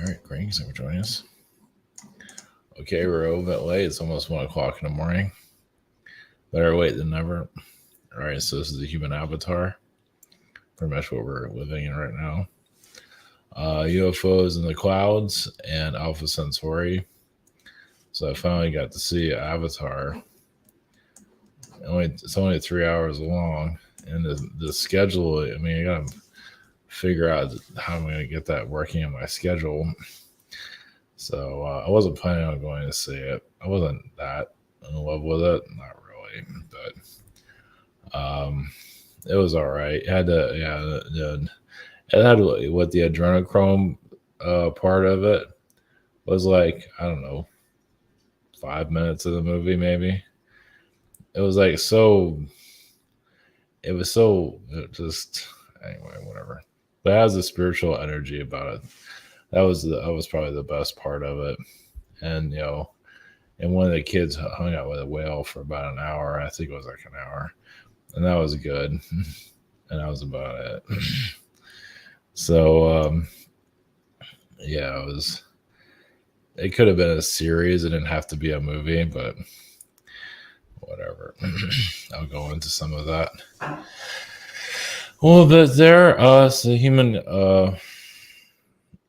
All right, great. Thanks for joining us. Okay, we're a little bit late. It's almost 1 o'clock in the morning. Better late than never. All right, so this is the human avatar. Pretty much what we're living in right now. UFOs in the clouds and Alpha Centauri. So I finally got to see Avatar. It's only 3 hours long, and the schedule. I mean, I gotta figure out how I'm gonna get that working in my schedule. So I wasn't planning on going to see it. I wasn't that in love with it, not really, but it was all right. It had it had what the adrenochrome part of it was like. I don't know, 5 minutes of the movie maybe. It was like so. It was so just anyway, whatever. But it has a spiritual energy about it. That was probably the best part of it. And and one of the kids hung out with a whale for about an hour. I think it was like an hour, and that was good. And that was about it. So yeah, it was. It could have been a series. It didn't have to be a movie, but whatever. I'll go into some of that. A little bit there. It's the human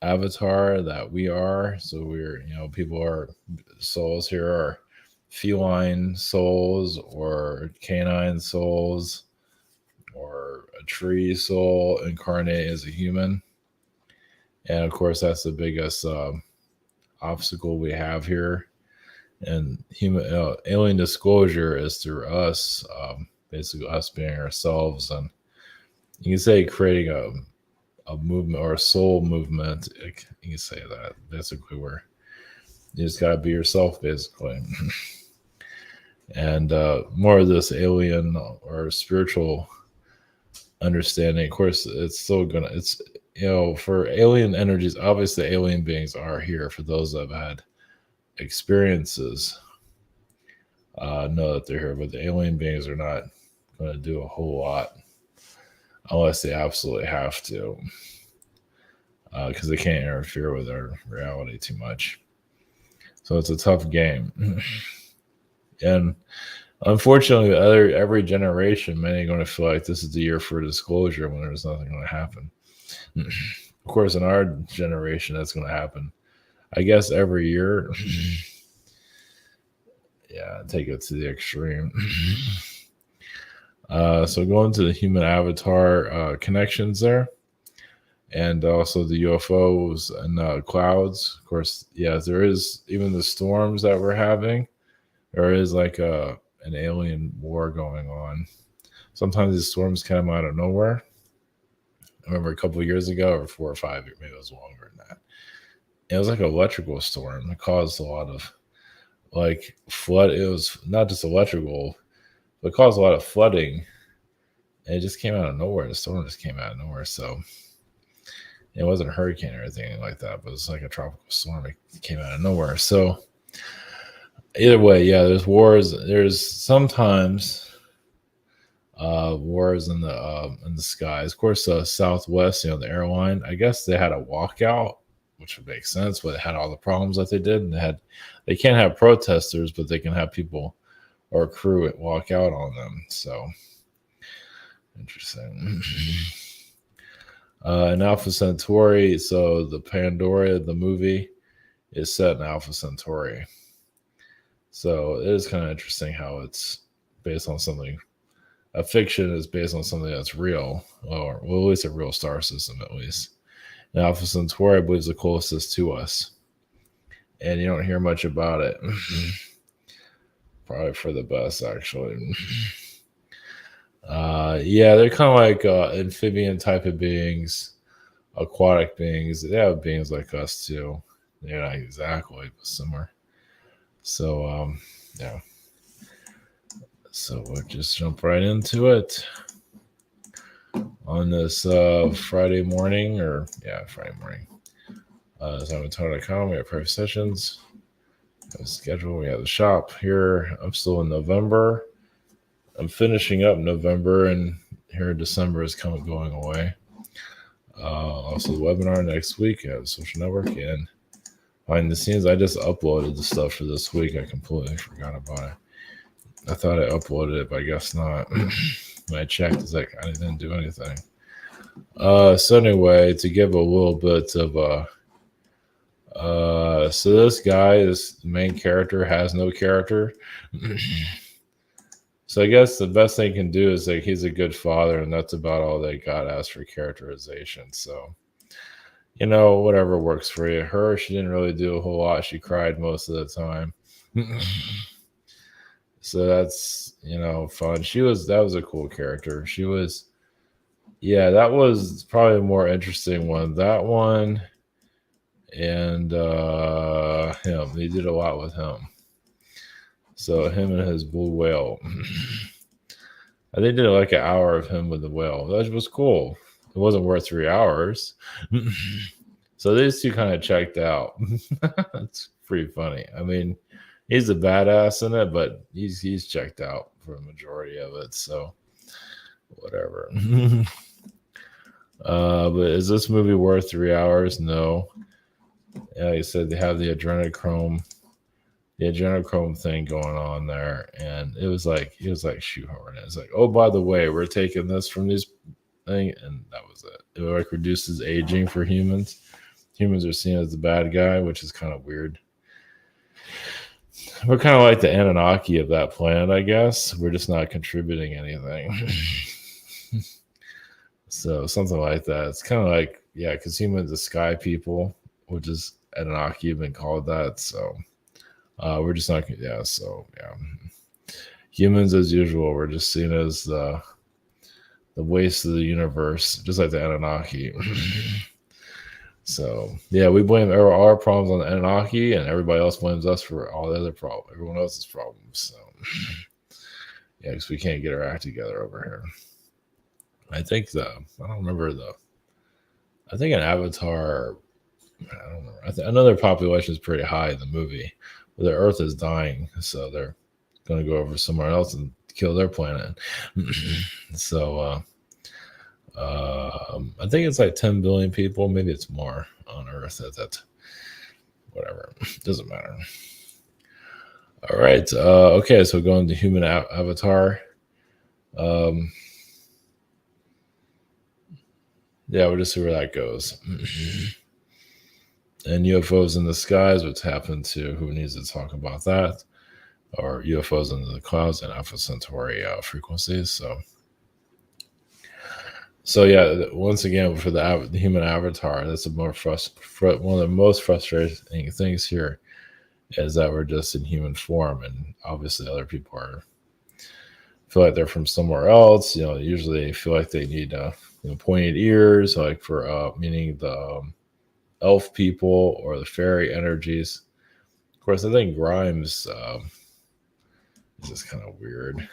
avatar that we are. So we're, people are souls here are feline souls or canine souls or a tree soul incarnate as a human. And of course, that's the biggest obstacle we have here. And human alien disclosure is through us, basically us being ourselves, and you can say creating a movement or a soul movement. You can say that basically where you just gotta be yourself, basically. And more of this alien or spiritual understanding. Of course, it's still gonna. It's for alien energies. Obviously, alien beings are here. For those that have had experiences, know that they're here, but the alien beings are not going to do a whole lot unless they absolutely have to, because they can't interfere with our reality too much. So it's a tough game. And unfortunately, every generation, many are going to feel like this is the year for disclosure when there's nothing going to happen. Of course, in our generation, that's going to happen, I guess, every year. Yeah, take it to the extreme. So going to the human avatar connections there, and also the UFOs and clouds. Of course, yeah, there is even the storms that we're having. There is like an alien war going on. Sometimes these storms come out of nowhere. I remember a couple of years ago, or 4 or 5, maybe it was longer than that. It was like an electrical storm. It caused a lot of like flood. It was not just electrical, but it caused a lot of flooding. And it just came out of nowhere. The storm just came out of nowhere. So it wasn't a hurricane or anything like that, but it's like a tropical storm. It came out of nowhere. So either way, yeah, there's wars. There's sometimes wars in the skies. Of course, Southwest, the airline. I guess they had a walkout, which would make sense, but it had all the problems that they did. And they can't have protesters, but they can have people or crew walk out on them. So interesting. And Alpha Centauri. So the Pandora, the movie, is set in Alpha Centauri. So it is kind of interesting how it's based on something. A fiction is based on something that's real, or at least a real star system, at least. And Alpha Centauri, I believe, is the closest to us, and you don't hear much about it. Probably for the best, actually. Yeah, they're kind of like amphibian type of beings, aquatic beings. They have beings like us too. They're not exactly, but similar. So, yeah. So we'll just jump right into it on this Friday morning, Friday morning. Avatar.com. We have private sessions. We have a schedule. We have the shop here. I'm still in November. I'm finishing up November, and here December is going away. also the webinar next week at Social Network. And behind the scenes, I just uploaded the stuff for this week. I completely forgot about it. I thought I uploaded it, but I guess not. When I checked, it's like I didn't do anything. So anyway, to give a little bit of so this guy, is the main character, has no character. So I guess the best thing he can do is like he's a good father, and that's about all they got as for characterization. So whatever works for you. Her, she didn't really do a whole lot. She cried most of the time. So that's fun. That was a cool character. She was, yeah, that was probably a more interesting one. That one and him. They did a lot with him. So him and his blue whale. They did like an hour of him with the whale. That was cool. It wasn't worth 3 hours. So these two kind of checked out. That's pretty funny. I mean, he's a badass in it, but he's checked out for the majority of it. So whatever. But is this movie worth 3 hours? No. Like I said, they have the adrenochrome thing going on there, and it was like shoehorning. It's like, oh, by the way, we're taking this from these thing, and that was it. It like reduces aging for humans. Humans are seen as the bad guy, which is kind of weird. We're kind of like the Anunnaki of that planet, I guess. We're just not contributing anything. So something like that. It's kind of like, yeah, because humans are sky people, which is Anunnaki have been called that. So we're just not, yeah. So yeah, humans as usual. We're just seen as the waste of the universe, just like the Anunnaki. So yeah, we blame all our problems on the Anunnaki, and everybody else blames us for all the other problems, everyone else's problems. So yeah, because we can't get our act together over here. I think I don't remember I think an Avatar, I don't know. I know their population is pretty high in the movie, but the Earth is dying, so they're going to go over somewhere else and kill their planet. So I think it's like 10 billion people. Maybe it's more on Earth. Whatever. Doesn't matter. All right. Okay, so going to human avatar. Yeah, we'll just see where that goes. And UFOs in the skies, what's happened to, who needs to talk about that? Or UFOs in the clouds and Alpha Centauri frequencies. So yeah, once again, for the human avatar, that's one of the most frustrating things here is that we're just in human form, and obviously other people feel like they're from somewhere else. Usually they feel like they need pointed ears, like for meaning the elf people or the fairy energies. Of course, I think Grimes is just kind of weird.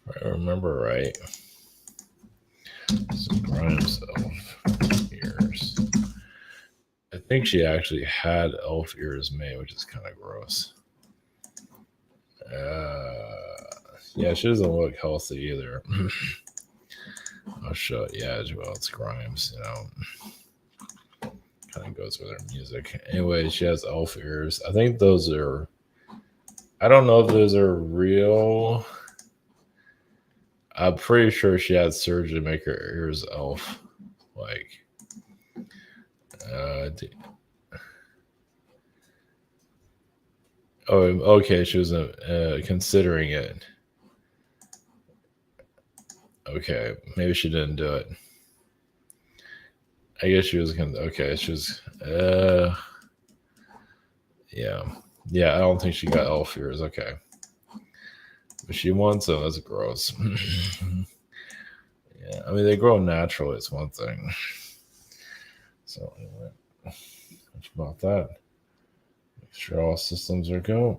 If I remember right. So Grimes elf ears. I think she actually had elf ears made, which is kind of gross. Yeah, she doesn't look healthy either. I'll show it. Yeah, well, it's Grimes, kind of goes with her music. Anyway, she has elf ears. I think those are, I don't know if those are real. I'm pretty sure she had surgery to make her ears elf. Like, oh, okay, she was considering it. Okay, maybe she didn't do it. I guess she was okay. She was, yeah, I don't think she got elf ears. Okay, but she wants them. That's gross. Yeah, I mean they grow naturally. It's one thing. So anyway, much about that. Make sure all systems are go.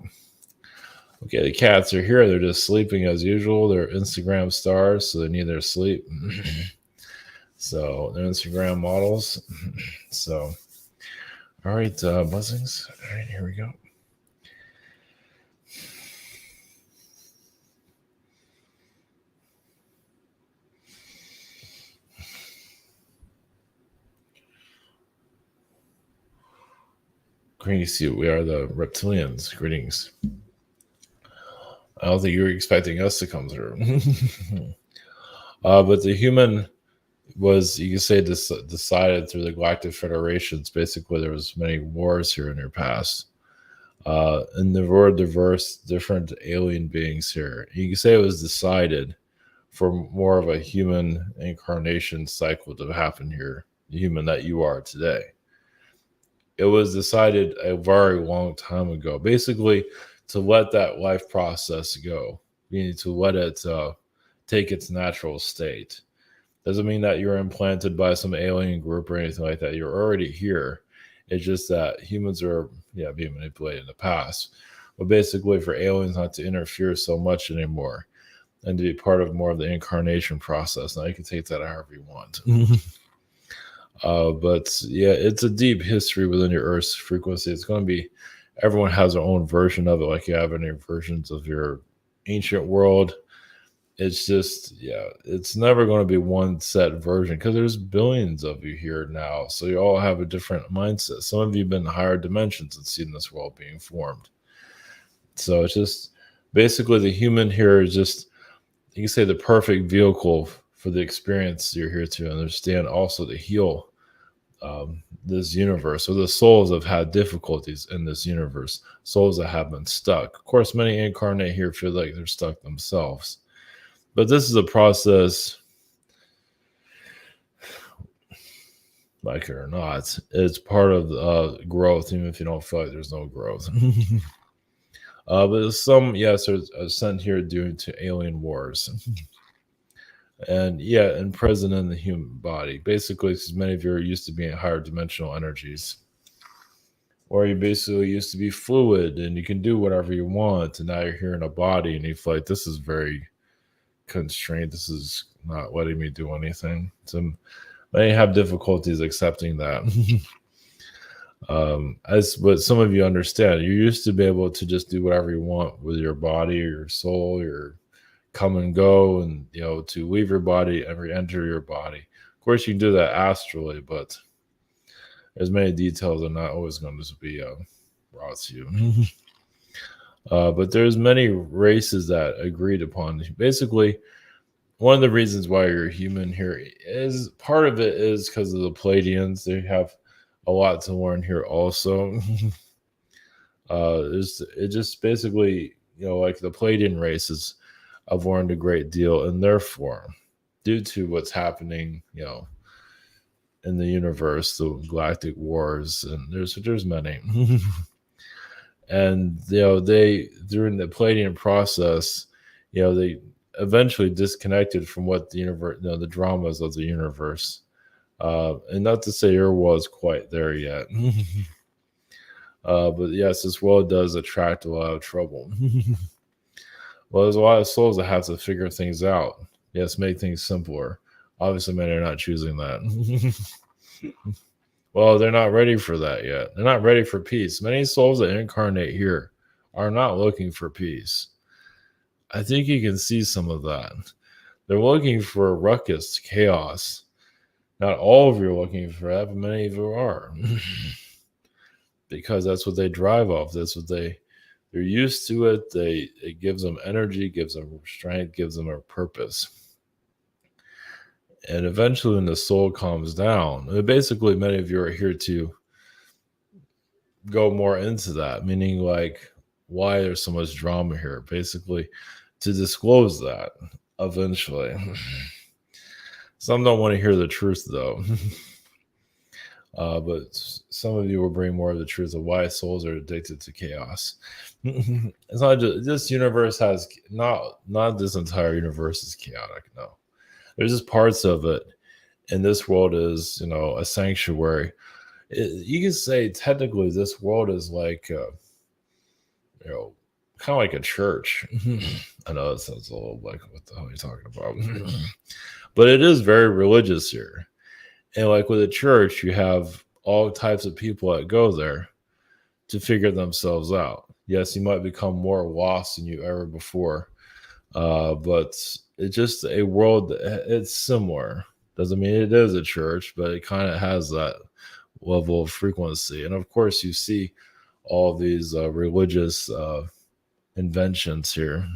Okay, the cats are here. They're just sleeping as usual. They're Instagram stars, so they need their sleep. So they're Instagram models. So, all right, buzzings. All right, here we go. Greetings to you. We are the reptilians. Greetings. I don't think you were expecting us to come through. But the human was, you could say, decided through the Galactic Federations. Basically, there was many wars here in your past. And there were diverse, different alien beings here. You could say it was decided for more of a human incarnation cycle to happen here, the human that you are today. It was decided a very long time ago, basically, to let that life process go, meaning to let it take its natural state. Doesn't mean that you're implanted by some alien group or anything like that. You're already here. It's just that humans are, being manipulated in the past. But basically, for aliens not to interfere so much anymore and to be part of more of the incarnation process. Now, you can take that however you want. But yeah, it's a deep history within your Earth's frequency. It's going to be, everyone has their own version of it, like you have any versions of your ancient world. It's just, it's never going to be one set version because there's billions of you here now. So you all have a different mindset. Some of you have been in higher dimensions and seen this world being formed. So it's just basically the human here is just, you can say, the perfect vehicle for the experience you're here to understand, also to heal this universe. So the souls have had difficulties in this universe, souls that have been stuck. Of course, many incarnate here feel like they're stuck themselves. But this is a process, like it or not, it's part of growth, even if you don't feel like there's no growth. But some, yes, are sent here due to alien wars. And and present in the human body. Basically, because many of you are used to being higher dimensional energies. Or you basically used to be fluid and you can do whatever you want. And now you're here in a body and you feel like this is very constrained. This is not letting me do anything. So many have difficulties accepting that. As what some of you understand, you used to be able to just do whatever you want with your body or your soul, your come and go, and to leave your body and re-enter your body. Of course, you can do that astrally, but there's many details are not always going to be brought to you. But there's many races that agreed upon. Basically, one of the reasons why you're human here is part of it is because of the Pleiadians. They have a lot to learn here also. It just basically, like the Pleiadian races, I've learned a great deal in their form due to what's happening, in the universe, the galactic wars, and there's many. And they, during the Pleiadian process, they eventually disconnected from what the universe, the dramas of the universe. And not to say your was quite there yet. But yes, this world does attract a lot of trouble. Well, there's a lot of souls that have to figure things out. Yes, make things simpler. Obviously, many are not choosing that. Well, they're not ready for that yet. They're not ready for peace. Many souls that incarnate here are not looking for peace. I think you can see some of that. They're looking for ruckus, chaos. Not all of you are looking for that, but many of you are. Because that's what they drive off. That's what they're used to it. It gives them energy, gives them strength, gives them a purpose. And eventually when the soul calms down, basically many of you are here to go more into that, meaning like why there's so much drama here, basically to disclose that eventually. Some don't want to hear the truth though. But some of you will bring more of the truth of why souls are addicted to chaos. It's not just this universe has not this entire universe is chaotic. No, there's just parts of it, and this world is a sanctuary. You can say technically this world is like kind of like a church. I know it sounds a little like what the hell are you talking about, but it is very religious here. And like with a church, you have all types of people that go there to figure themselves out. Yes, you might become more lost than you ever before, but it's just a world it's similar. Doesn't mean it is a church, but it kind of has that level of frequency. And of course, you see all these religious inventions here.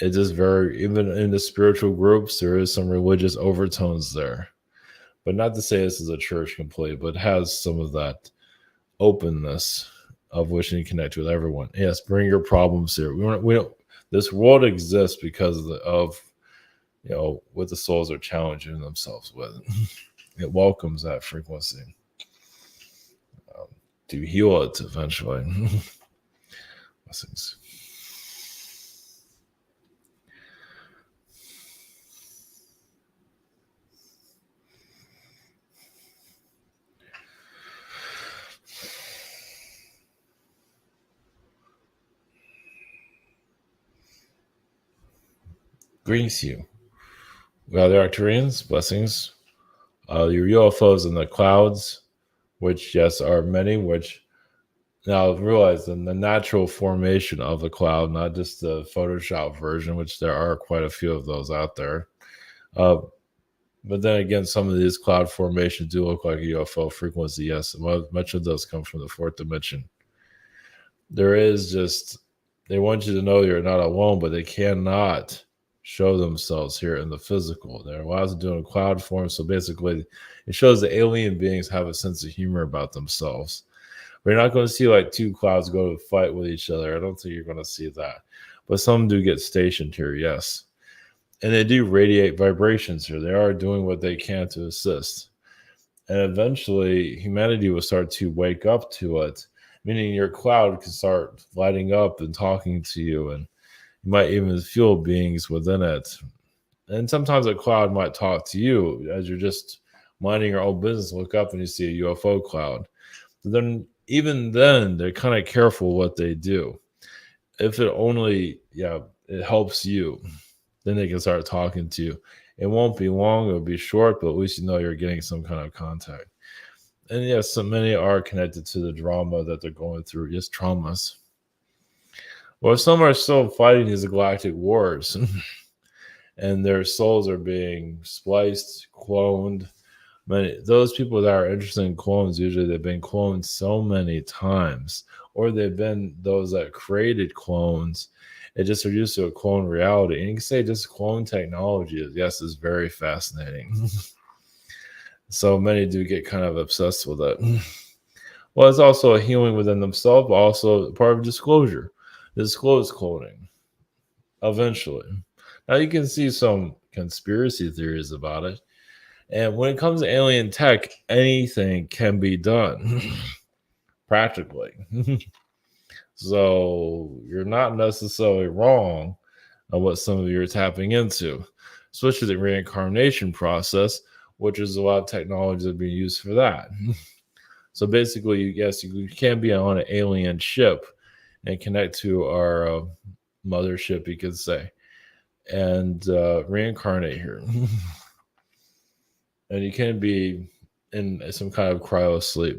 It is very, even in the spiritual groups, there is some religious overtones there. But not to say this is a church completely, but it has some of that openness of wishing to connect with everyone. Yes, bring your problems here. We don't this world exists because of what the souls are challenging themselves with. It welcomes that frequency to heal it eventually. Blessings. Greetings to you. Well, the Arcturians, blessings. Your UFOs in the clouds, which, yes, are many, which now realize in the natural formation of the cloud, not just the Photoshop version, which there are quite a few of those out there. But then again, some of these cloud formations do look like a UFO frequency. Yes, much of those come from the fourth dimension. There is just, they want you to know you're not alone, but they cannot show themselves here in the physical. They're allowed to do it in cloud form. So basically, it shows that alien beings have a sense of humor about themselves. We're not going to see like two clouds go to fight with each other. I don't think you're going to see that. But some do get stationed here, yes. And they do radiate vibrations here. They are doing what they can to assist. And eventually, humanity will start to wake up to it, meaning your cloud can start lighting up and talking to you. And you might even feel beings within it. And sometimes a cloud might talk to you as you're just minding your own business. Look up and you see a UFO cloud. But then, even then, they're kind of careful what they do. If it only, it helps you, then they can start talking to you. It won't be long, it'll be short, but at least you know you're getting some kind of contact. And yes, so many are connected to the drama that they're going through, just traumas. Well, some are still fighting these galactic wars, and their souls are being spliced, cloned. Those people that are interested in clones, usually they've been cloned so many times, or they've been those that created clones. It just are used to a clone reality. And you can say just clone technology is very fascinating. So many do get kind of obsessed with it. Well, it's also a healing within themselves, but also part of disclosure. Disclose cloning eventually. Now you can see some conspiracy theories about it. And when it comes to alien tech, anything can be done practically. So you're not necessarily wrong on what some of you are tapping into, especially the reincarnation process, which is a lot of technology that being used for that. So basically, you can be on an alien ship and connect to our mothership, you could say, and reincarnate here. And you can be in some kind of cryo sleep.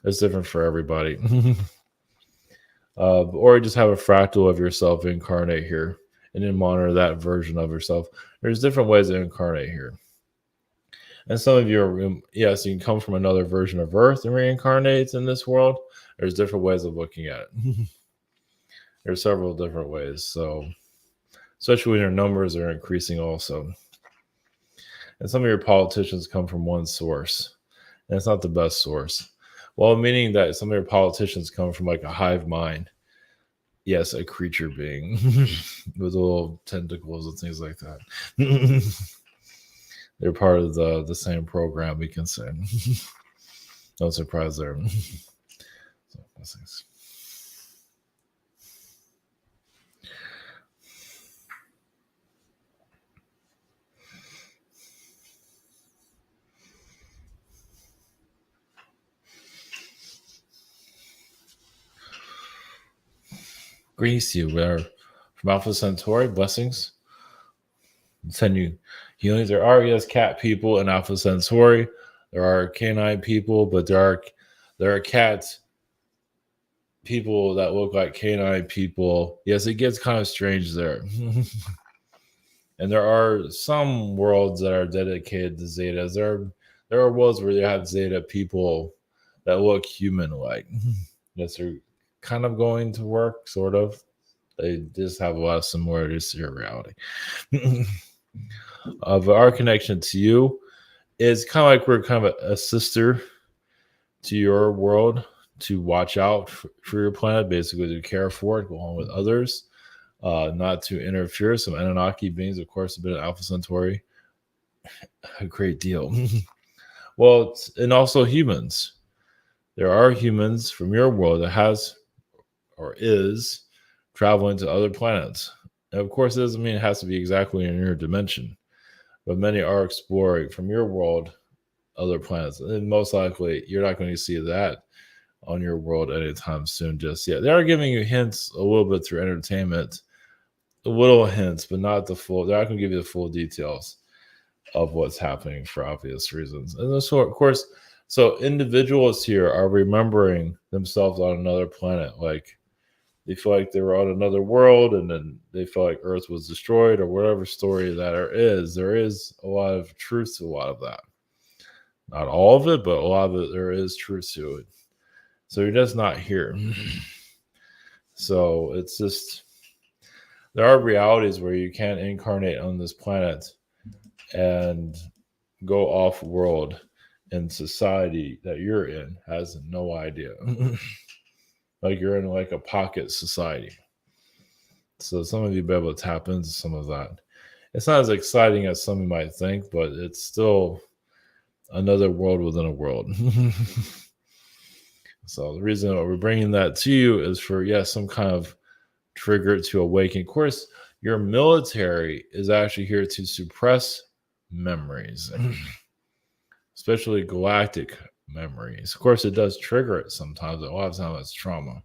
It's different for everybody. Or just have a fractal of yourself incarnate here and then monitor that version of yourself. There's different ways to incarnate here. And some of you are, you can come from another version of Earth and reincarnate in this world. There's different ways of looking at it. There's several different ways. So, especially when your numbers are increasing also. And some of your politicians come from one source. And it's not the best source. Well, meaning that some of your politicians come from like a hive mind. Yes, a creature being with little tentacles and things like that. They're part of the same program, we can say. No surprise there. So, blessings. Greetings to you. We're from Alpha Centauri. Blessings. Send you healings. There are, yes, cat people in Alpha Centauri. There are canine people, but there are cat people that look like canine people. Yes, it gets kind of strange there. And there are some worlds that are dedicated to Zetas. There are worlds where you have Zeta people that look human-like. Yes, they're kind of going to work, sort of. They just have a lot of similarities to your reality. But our connection to you is kind of like we're kind of a sister to your world, to watch out for your planet, basically to care for it along with others, not to interfere. Some Anunnaki beings, of course, have been in Alpha Centauri a great deal. Well, and also humans. There are humans from your world that has or is traveling to other planets. And of course, it doesn't mean it has to be exactly in your dimension, but many are exploring from your world other planets. And most likely, you're not going to see that on your world anytime soon just yet. They are giving you hints a little bit through entertainment, a little hints, but not the full. They're not going to give you the full details of what's happening for obvious reasons. And so, of course, so individuals here are remembering themselves on another planet. Like they feel like they were on another world and then they feel like Earth was destroyed or whatever story that there is a lot of truth to a lot of that. Not all of it, but a lot of it, there is truth to it. So you're just not here. So it's just, there are realities where you can't incarnate on this planet and go off world, and society that you're in has no idea. Like you're in like a pocket society. So some of you be able to tap into some of that. It's not as exciting as some might think, but it's still another world within a world. So the reason why we're bringing that to you is for, yes, some kind of trigger to awaken. Of course, your military is actually here to suppress memories, especially galactic memories. Of course, it does trigger it sometimes, but a lot of times it's trauma.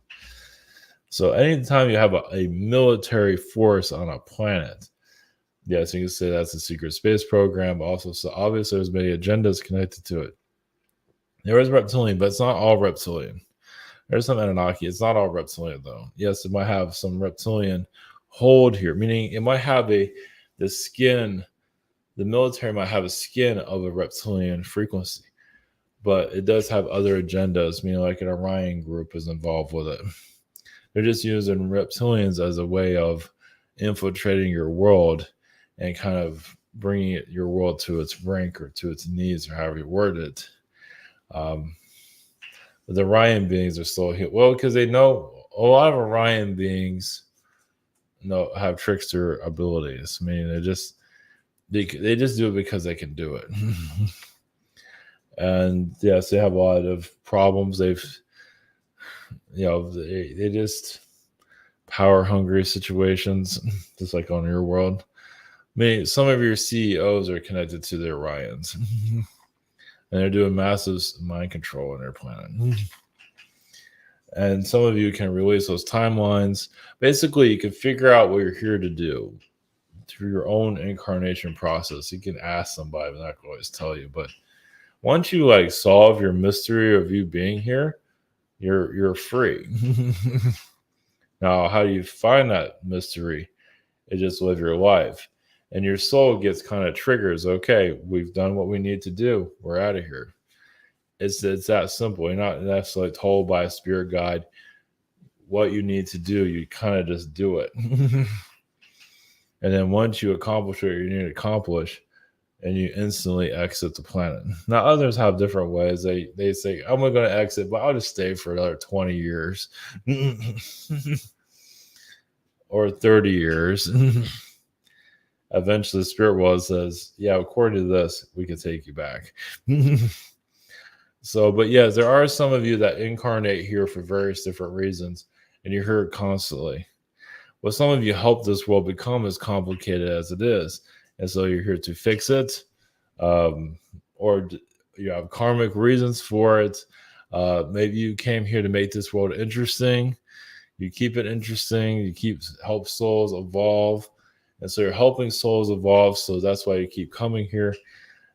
So anytime you have a military force on a planet, yes, you can say that's a secret space program. Also, so obviously there's many agendas connected to it. There is reptilian, but it's not all reptilian. There's some Anunnaki. It's not all reptilian, though. Yes, it might have some reptilian hold here, meaning it might have the skin. The military might have a skin of a reptilian frequency, but it does have other agendas, meaning like an Orion group is involved with it. They're just using reptilians as a way of infiltrating your world and kind of bringing your world to its brink or to its knees, or however you word it. The Orion beings are still here. Well, because they know a lot of Orion beings have trickster abilities. I mean, they just do it because they can do it. And yes, they have a lot of problems. They just power hungry situations, just like on your world. I mean, some of your CEOs are connected to the Orions. And they're doing massive mind control on their planet. And some of you can release those timelines. Basically, you can figure out what you're here to do through your own incarnation process. You can ask somebody, but not always tell you. But once you like solve your mystery of you being here, you're free. Now, how do you find that mystery? Is just live your life. And your soul gets kind of triggers. Okay, we've done what we need to do. We're out of here. It's that simple. You're not necessarily told by a spirit guide what you need to do. You kind of just do it. And then once you accomplish what you need to accomplish, and you instantly exit the planet. Now, others have different ways. They say, I'm going to exit, but I'll just stay for another 20 years. Or 30 years. Eventually the spirit world says, yeah, according to this, we can take you back. So, but yes, there are some of you that incarnate here for various different reasons, and you're here constantly. Well, some of you help this world become as complicated as it is, and so you're here to fix it, or you have karmic reasons for it. Maybe you came here to make this world interesting. You keep it interesting. You help souls evolve. And so you're helping souls evolve. So that's why you keep coming here,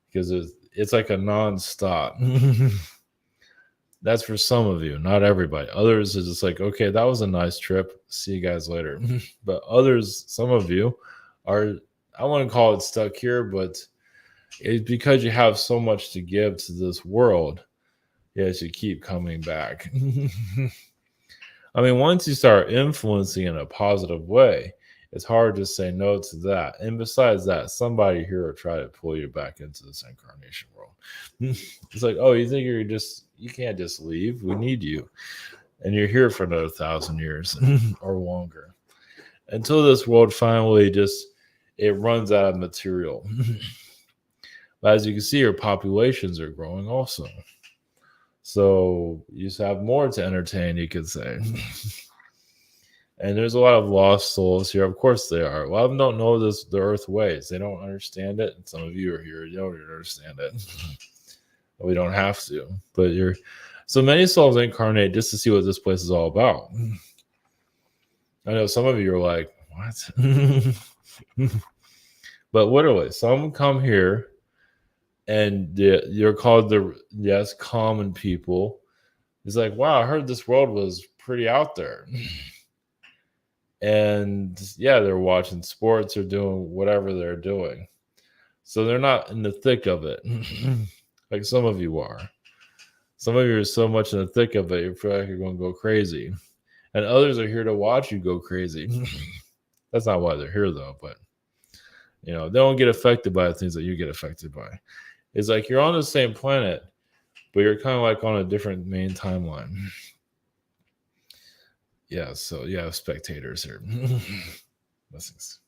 because it's like a nonstop. That's for some of you, not everybody. Others is just like, okay, that was a nice trip. See you guys later. But others, some of you are, I wouldn't call it stuck here, but it's because you have so much to give to this world Yeah, it should keep coming back. I mean, once you start influencing in a positive way, it's hard to say no to that. And besides that, somebody here will try to pull you back into this incarnation world. It's like, oh, you think you can't just leave. We need you. And you're here for another 1,000 years or longer until this world finally it runs out of material. But as you can see, your populations are growing also. So you just have more to entertain, you could say. And there's a lot of lost souls here. Of course they are. A lot of them don't know the earth ways. They don't understand it. And some of you are here, you don't understand it. We don't have to. But so many souls incarnate just to see what this place is all about. I know some of you are like, what? But literally, some come here and you're called common people. It's like, wow, I heard this world was pretty out there. And yeah, they're watching sports or doing whatever they're doing. So they're not in the thick of it. Like some of you are. Some of you are so much in the thick of it, you feel like you're going to go crazy. And others are here to watch you go crazy. That's not why they're here, though. But, they don't get affected by the things that you get affected by. It's like you're on the same planet, but you're kind of like on a different main timeline. Yeah, so you have spectators here. Blessings.